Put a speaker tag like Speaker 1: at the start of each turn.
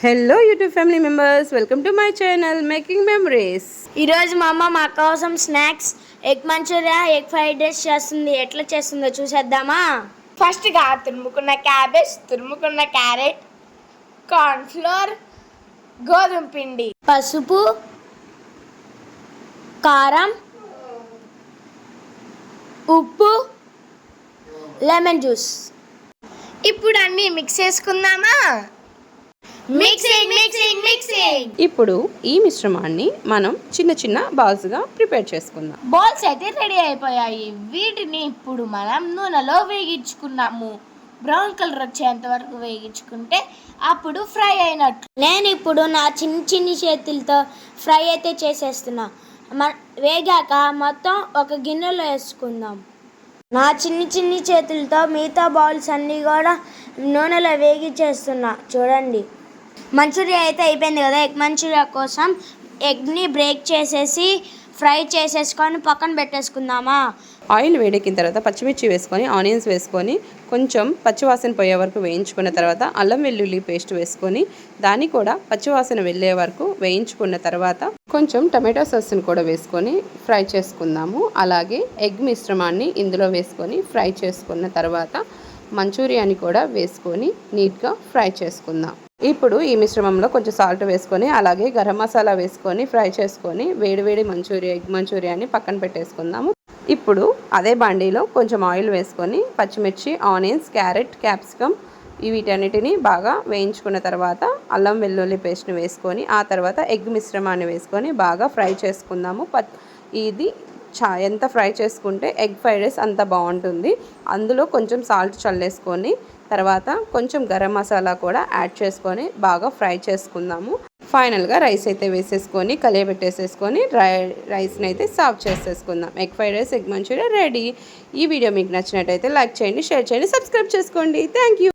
Speaker 1: Hello YouTube family members, welcome to my channel making memories.
Speaker 2: ఈరోజు మా అమ్మ మా కోసం snacks egg manchurian, egg fried rice చేస్తుంది. ఎట్లా చేస్తుందో చూసేద్దామా? ఫస్ట్గా తురుముకున్న క్యాబేజ్, తురుముకున్న క్యారెట్, కార్న్ఫ్లోర్, గోధుమ పిండి, పసుపు, కారం, ఉప్పు, లెమన్ జ్యూస్. ఇప్పుడు అన్నీ మిక్స్ చేసుకుందామా?
Speaker 1: ఇప్పుడు ఈ మిశ్రమాన్ని మనం చిన్న చిన్న బాల్స్గా ప్రిపేర్ చేసుకుందాం.
Speaker 2: బాల్స్ అయితే రెడీ అయిపోయాయి. వీటిని ఇప్పుడు మనం నూనెలో వేగించుకున్నాము. బ్రౌన్ కలర్ వచ్చేంత వరకు వేగించుకుంటే అప్పుడు ఫ్రై అయినట్లు. నేను ఇప్పుడు నా చిన్ని చేతులతో ఫ్రై అయితే చేసేస్తున్నా. వేగాక మొత్తం ఒక గిన్నెలో వేసుకుందాం. నా చిన్ని చేతులతో మిగతా బాల్స్ అన్నీ కూడా నూనెలో వేగించేస్తున్నా. చూడండి, మంచూరియా అయితే అయిపోయింది కదా. ఎగ్ మంచూరియా కోసం ఎగ్ని బ్రేక్ చేసేసి ఫ్రై చేసేసుకొని పక్కన పెట్టేసుకుందామా?
Speaker 1: ఆయిల్ వేడెక్కిన తర్వాత పచ్చిమిర్చి వేసుకొని, ఆనియన్స్ వేసుకొని కొంచెం పచ్చివాసన పోయే వరకు వేయించుకున్న తర్వాత అల్లం వెల్లుల్లి పేస్ట్ వేసుకొని దాన్ని కూడా పచ్చివాసన వెళ్ళే వరకు వేయించుకున్న తర్వాత కొంచెం టమాటో సాస్ని కూడా వేసుకొని ఫ్రై చేసుకుందాము. అలాగే ఎగ్ మిశ్రమాన్ని ఇందులో వేసుకొని ఫ్రై చేసుకున్న తర్వాత మంచూరియాని కూడా వేసుకొని నీట్గా ఫ్రై చేసుకుందాం. ఇప్పుడు ఈ మిశ్రమంలో కొంచెం సాల్ట్ వేసుకొని అలాగే గరం మసాలా వేసుకొని ఫ్రై చేసుకొని వేడివేడి ఎగ్ మంచూరియాని పక్కన పెట్టేసుకుందాము. ఇప్పుడు అదే బాండీలో కొంచెం ఆయిల్ వేసుకొని పచ్చిమిర్చి, ఆనియన్స్, క్యారెట్, క్యాప్సికమ్ వీటన్నిటిని బాగా వేయించుకున్న తర్వాత అల్లం వెల్లుల్లి పేస్ట్ని వేసుకొని ఆ తర్వాత ఎగ్ మిశ్రమాన్ని వేసుకొని బాగా ఫ్రై చేసుకుందాము. ఇది ఎంత ఫ్రై చేసుకుంటే ఎగ్ ఫ్రైడ్ రైస్ అంత బాగుంటుంది. అందులో కొంచెం సాల్ట్ చల్లేసుకొని తర్వాత కొంచెం గరం మసాలా కూడా యాడ్ చేసుకొని బాగా ఫ్రై చేసుకుందాము. ఫైనల్గా రైస్ అయితే వేసేసుకొని కలియబెట్టేసేసుకొని రైస్ని అయితే సర్వ్ చేసేసుకుందాం. Egg fried rice, egg manchurian ready. ఈ వీడియో మీకు నచ్చినట్టయితే లైక్ చేయండి, షేర్ చేయండి, సబ్స్క్రైబ్ చేసుకోండి. Thank you.